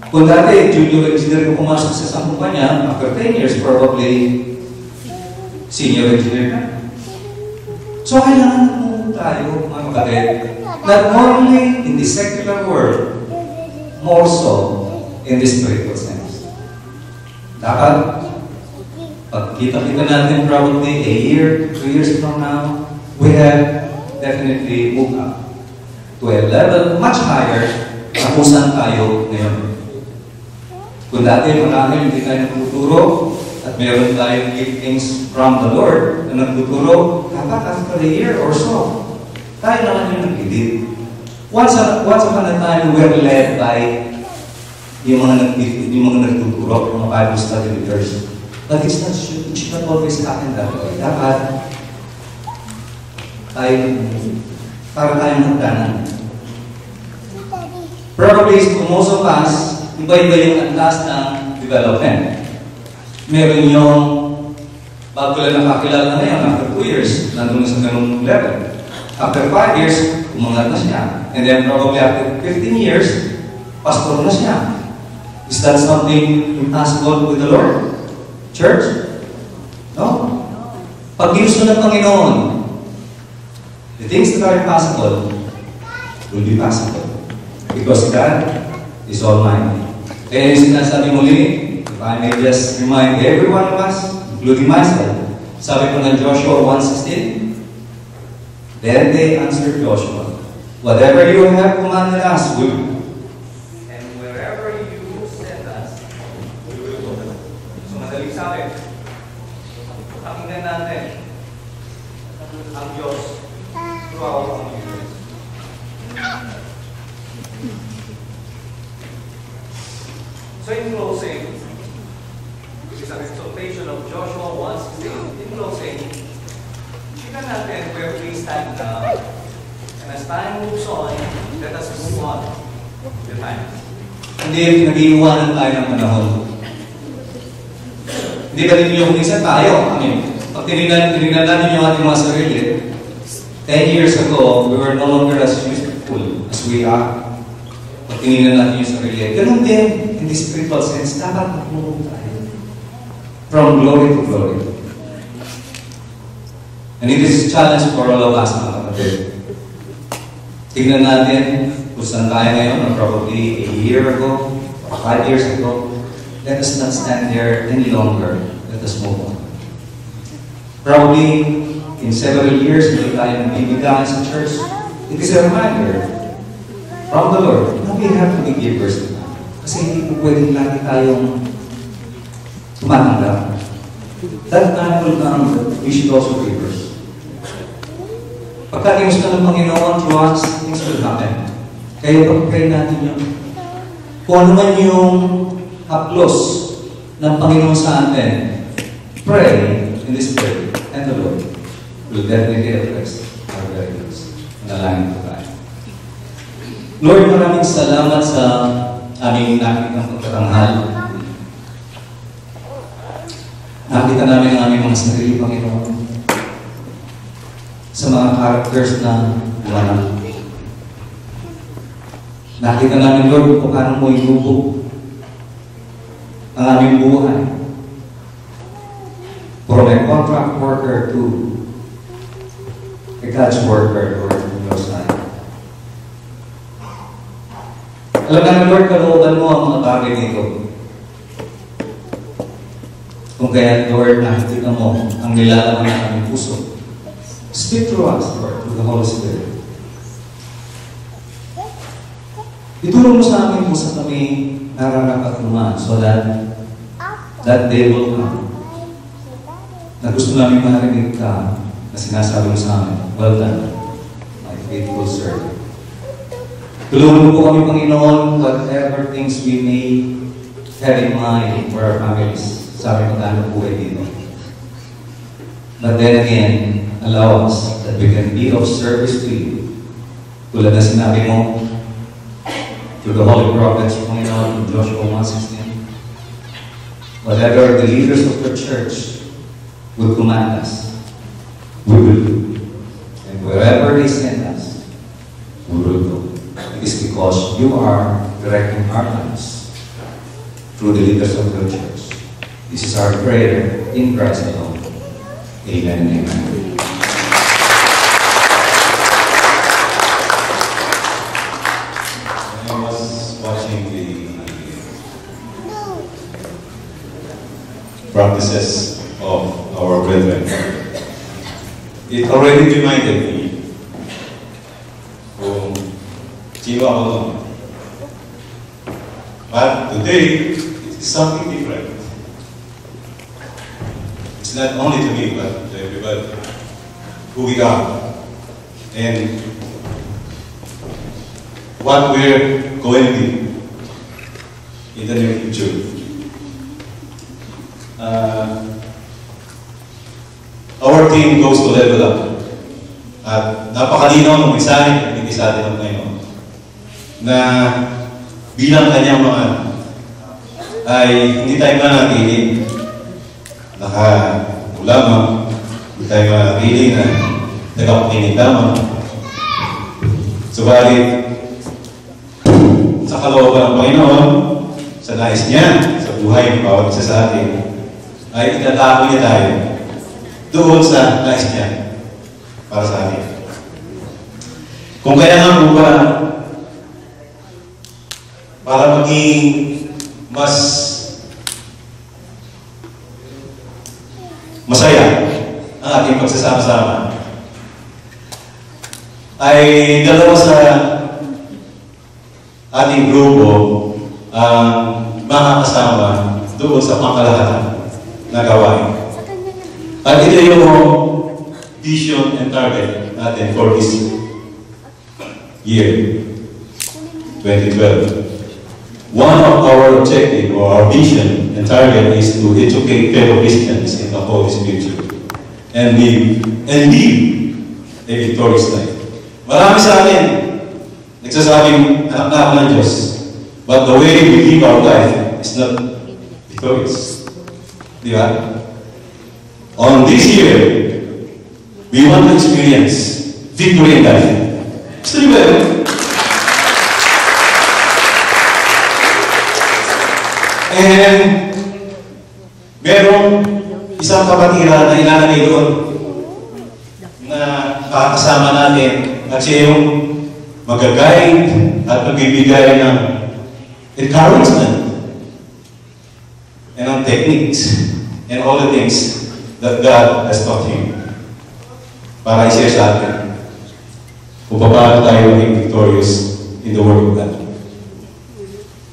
Kung dati, junior engineer kung pumasok sa isang kumpanya, after 10 years, probably senior engineer na. So, kailangan mo tayo, mga kapatid, not only in the secular world, more so in the spiritual sense. Dapat, pagkita-kita natin probably a year, 2 years from now, we have definitely moved up to a level much higher na kung saan tayo ngayon. Kung dati marami hindi tayo nagtuturo at meron tayong giftings from the Lord na nagtuturo, dapat after a year or so, tayo naman yung nag-lead. Once upon a time, we were led by yung mga nagtuturo, yung mga Bible study leaders. But it should not always happen that way. Dapat para tayong magdanan. Probably for most of us, iba-iba yung antas ng development. Meron yung bago lang nakakilala na yan, after 2 years, nandun na sa ganung level. After 5 years, umangat na siya. And then probably after 15 years, pastor na siya. Is that something impossible with the Lord? Church? No. Pag ginusto ng Panginoon, the things that are impossible will be possible. Because God is Almighty. Kaya yung sinasabi muli, if I may just remind every one of us, including myself, sabi ko ng Joshua 1:16, then they answered Joshua, whatever you have commanded us, we will do. And wherever you send us, we will go. So madaling sabi, pakinggan natin ang Diyos through our own years. So in closing, this is an exhortation of Joshua 1:16. In closing, tingnan natin where we stand now. And as time moves on, let us move on with the times. Hindi nag-iiwanan tayo ng panahon. Hindi ba rin yung isa tayo? Pag tinignan natin yung ating mga sarili, 10 years ago, we were no longer as useful as we are. Pag tinignan natin yung sarili, ganun din, in the spiritual sense, dapat mag-move tayo. from glory to glory. And it is a challenge for all of us, mga kapatid. Tignan natin kung saan tayo ngayon, or probably a year ago, or 5 years ago. Let us not stand there any longer. Let us move on. Probably, in several years, hindi tayo nagbibigay sa church. It is a reminder from the Lord na we have to be givers. Kasi hindi po pwedeng lagi tayong tumatanggap. That time will come that we should also be givers. Pagka ginusto ng Panginoon to us, things will happen. Kaya pag-pray natin yun. Kung ano man yung haplos ng Panginoon sa atin, pray in this prayer, and the Lord will definitely address our very needs. Manalangin po tayo. Lord, maraming salamat sa aming nakikitang pagkatanghal. Nakita namin ang aming mga sarili, Panginoon, sa mga characters na buwanag. Nakita namin, Lord, kung paano mo inubog ang aming buhay. From a contract worker to a God's worker, Lord, in your side. Alam namin, Lord, kalooban mo ang mga bagay nito. Kung kaya, Lord, nakikita mo ang nilalaman ng aming puso. Speak through us, Lord, through the Holy Spirit. Itulong mo sa amin kung saan kami nararapat naman so that day will come. Na gusto namin marinig ka na sinasabi mo sa amin, well done, my faithful servant. Tulungan mo po kami, Panginoon, whatever things we may have in mind for our families sa aming magandang buhay dito. But then again, allow us that we can be of service to you. Tulad na sinabi mo, through the Holy Prophets, Panginoon, in Joshua 1:16, whatever the leaders of the church will command us, we will do. And wherever they send us, we will go. It is because you are directing our lives through the leaders of the church. This is our prayer in Christ alone. Amen and amen. I was watching the practices of our brethren. It already reminded me kung sino ako noon. But today, it is something different. It's not only to me, but to everybody who we are and what we're going to be in the near future. Our team goes to level up. At napakalinaw ng mensahe na binigay sa atin ng Panginoon na bilang kanyang mga ay hindi tayo manatili naka-lamang, hindi tayo manatili na nagpapakinig lamang. Subalit, sa kalooban ng Panginoon, sa nais niya, sa buhay ng bawat isa sa atin, ay itatapon niya tayo doon sa nais niya para sa atin. Kung kaya nga po ba, para maging mas masaya ang ating pagsasama-sama, ay dalawa sa ating grupo ang makakasama doon sa pangkalahatan na gawain. At ito yung vision and target natin for this year, 2012. One of our objective or our vision and target is to educate fellow Christians in the Holy Scripture and live a victorious life. Marami sa atin nagsasabing anak na ako ng Diyos, but the way we live our life is not victorious. Di ba? On this year, we want to experience victory in life. Gusto niyo ba yun? And merong isang kapatiran na ilalagay doon na kasama natin at siya yung mag-guide at magbibigay ng encouragement and ng techniques and all the things that God has taught him para i-share sa atin kung paano tayo maging victorious in the Word of God.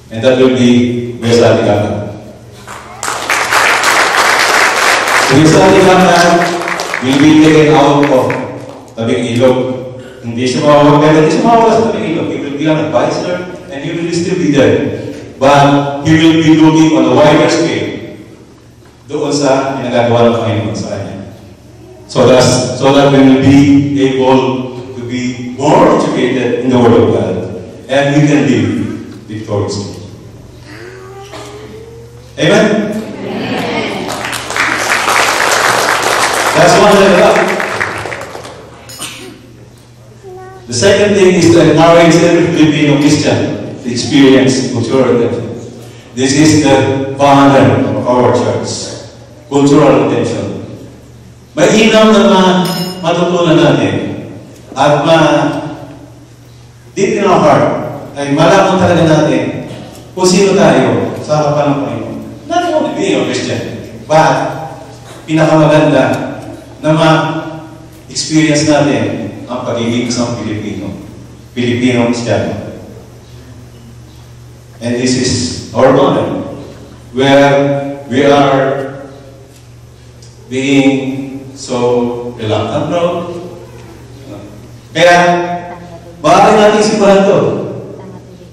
And that will be where sa ating apat. So yung sa ating apat will be taken out of tabing ilog. Hindi siya mawawala sa tabing ilog. He will be an advisor and he will still be there. But he will be looking on a wider scale doon sa pinagagawa ng Panginoon sa kanya. So that we will be able to be more educated in the Word of God and we can live victoriously. Amen? That's one level up. The second thing is to encourage every Filipino Christian to experience cultural redemption. This is the banner of our church. Cultural redemption. Mainam na matutunan natin at deep in our heart ay malaman talaga natin kung sino tayo sa harapan ng Panginoon. Not only being a Christian, but pinakamaganda na ma-experience natin ang pagiging isang Pilipino Kristiyano. And this is our honor, where we are being so reluctant, bro. Kaya, bakit natin simulan ito?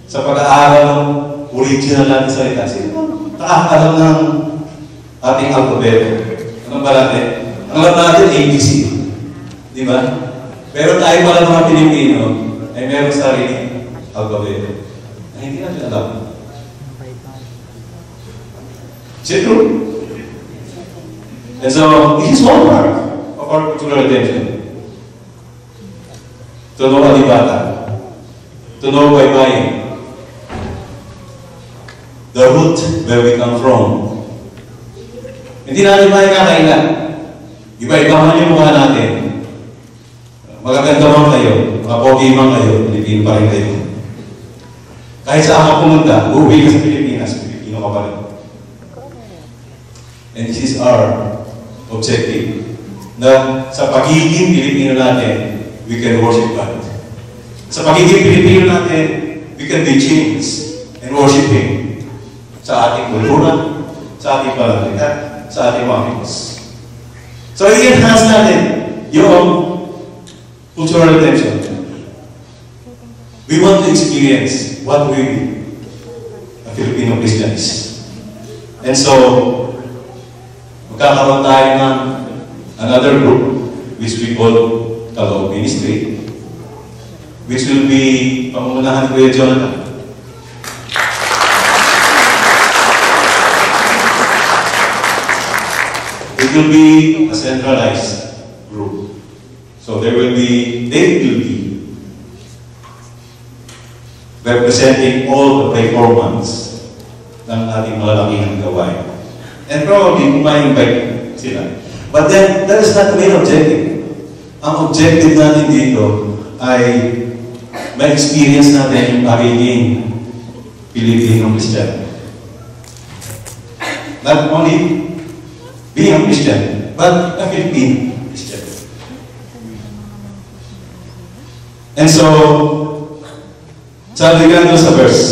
Sa pag-aaral ng original natin salita. Sino nakakalam ng ating alphabet? Ano ba natin? Ang alam natin, ABC. Di ba? Pero tayo pala mga Pilipino ay meron sarili alphabet na hindi natin alam. Is it true? And so, this is one part of our cultural redemption. To know Alibata, to know Baybayin, the root where we come from. Hindi natin makakailan. Iba-iba man yung mukha natin. Magaganda man kayo, makapogi man kayo, Pilipino pa rin kayo. Kahit saan ka pumunta, uuwi ka sa Pilipinas, Pilipino ka pa rin. And this is our objective. Na sa pagiging Pilipino natin, we can worship God. Sa pagiging Pilipino natin, we can be changed and worship Him. Sa ating kultura, sa ating palalita, sa ating mga Pilipinos. So, i-enhance natin yung cultural redemption. We want to experience what we, a Filipino Christian is. And so, magkakaroon tayo ng another group which we call Kaloob Ministry, which will be pamunahan Kuya Jonathan. It will be a centralized group. So they will be representing all the performance ng ating malalaking gawain. And probably, kung ma-invite sila. But then, that is not the main objective. Ang objective natin dito ay ma-experience natin yung pagiging Pilipino Christian. Not only being a Christian, but a Filipino Christian. And so, sabi nga sa verse,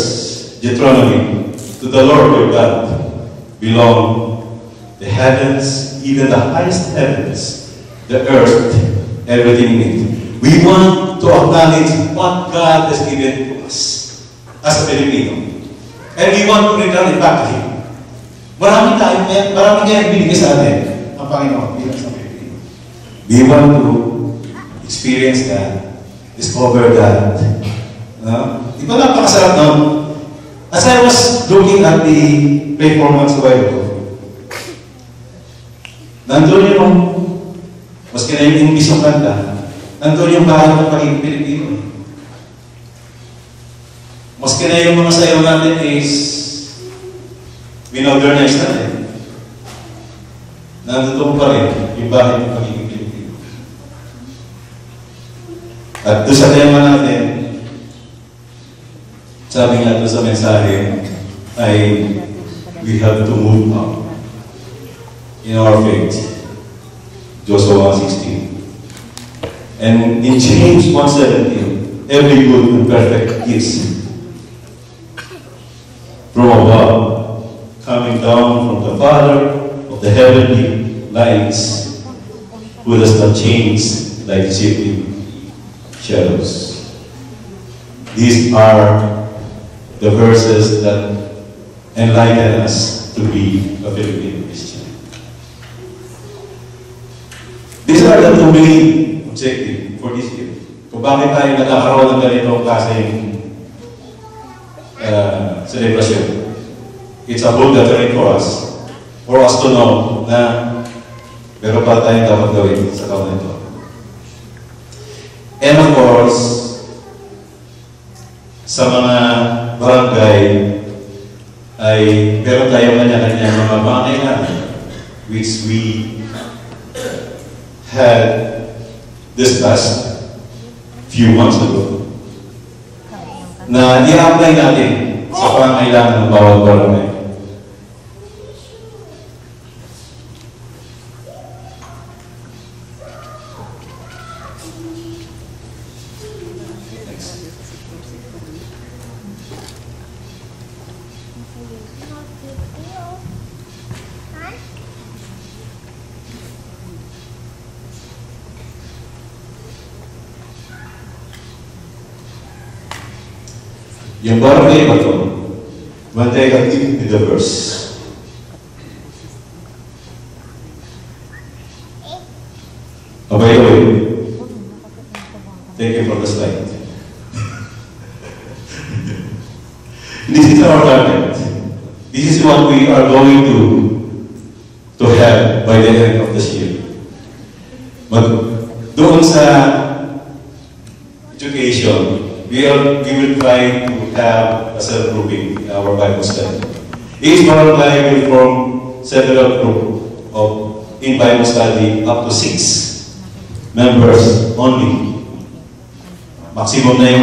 Deuteronomy, to the Lord your God belong the heavens, even the highest heavens, the earth, everything in it. We want to acknowledge what God has given to us as a Filipino. And we want to return it back to Him. Maraming kaya binigay sa atin ang Panginoon bilang sa Pilipino. We want to experience that, discover that. Di ba napakasarap nun? As I was looking at the performance a while ago, nandun yung, maski na yung English yung kanta, nandun yung bahag ng pagiging Pilipino. Maski na yung mga sayaw natin is, we modernize natin. nandun pa rin yung bakit ng pagiging Pilipino. At doon sa tema natin, sabi nga doon sa mensahe, ay we have to move up in our faith. Joshua 1:16. And in James 1:17, every good and perfect gift from above, coming down from the Father of the heavenly lights, who does not change like shifting shadows. These are the verses that enlighten us to be a Filipino Christian. These are the two main objectives for this year. Kung bakit tayo nagkakaroon ng ganitong klaseng celebration. It's a whole gathering for us to know na meron pa tayong dapat gawin sa taon na ito. And of course, sa mga barangay ay meron tayong kanya-kanya mga pangangailangan which we had discussed few months ago na i-apply natin sa pangangailangan ng bawat barangay. Yung barangay ba ito? Bantay ka in the verse. Oh, by the way, thank you for the slide. This is our target. This is what we are going to have by the end of this year. But doon sa education, we will try to have a self-grouping in our Bible study. Each barangay will form several groups in Bible study up to 6 members only. Maximum na yung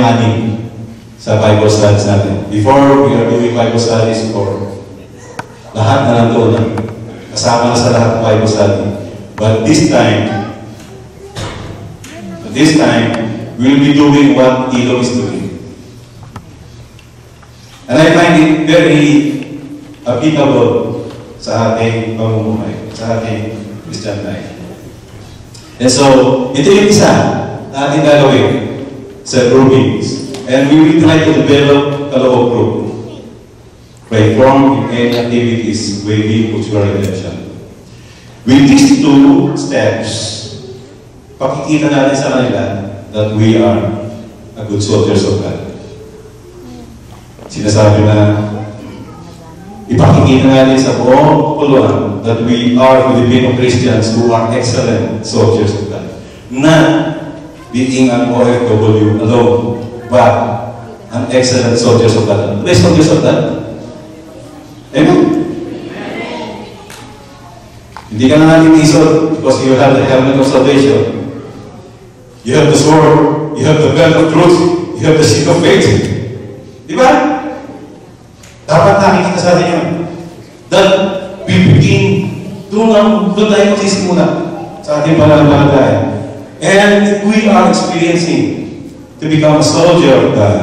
6 sa Bible studies natin. Before, we are doing Bible studies for lahat na nandoon na. Kasama na sa lahat ng Bible study. But this time, we'll be doing what Ilo is doing. And I find it very applicable sa ating pamumuhay, sa ating Christian life. And so, ito yung isa na ating gagawin sa groupings. And we will try to develop a local group by forming any activities within cultural redemption. With these 2 steps, pakikita natin sa kanila that we are a good soldiers of God. Sinasabi na ipakikita natin sa buong kapuluan that we are Filipino Christians who are excellent soldiers of God. Not being an OFW alone, but an excellent soldiers of God. Please soldiers of God. Amen? Hindi ka na natin isod because you have the helmet of salvation. You have the sword, you have the belt of truth, you have the shield of faith. Di ba? Dapat nakikita sa atin yun. That we begin, doon tayo magsisimula sa ating pananampalataya. And we are experiencing to become a soldier of God.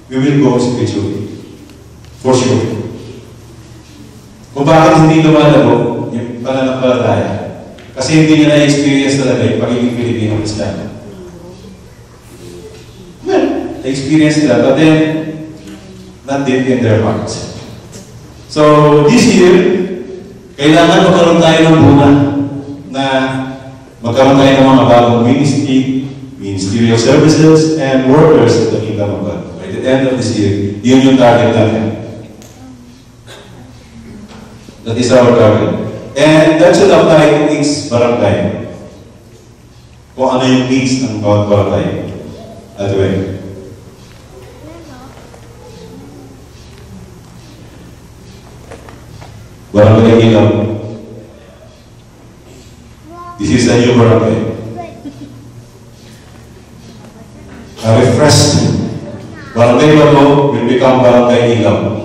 We will go spiritually. For sure. Kung bakit hindi lumalago yung pananampalataya? Kasi hindi niya na-experience talaga yung pagiging Pilipino Kristiyano. Well, na-experience nila, but then, not deep in their hearts. So, this year, kailangan magkaroon tayo ng bunga na magkaroon tayo ng mga bagong ministerial services, and workers of the Kingdom of God. By the end of this year, yun yung target natin. That is our target. And that should apply to each barangay. Kung ano yung needs ng bawat barangay. At way. Barangay Ilaw. is a new barangay. A refreshed Barangay Bato will become Barangay Ilaw.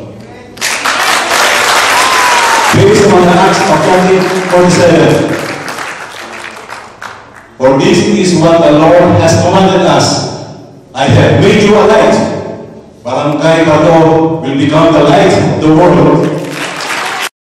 Based on the Acts of 1947, for this is what the Lord has commanded us. I have made you a light. Barangay Bato will become the light of the world.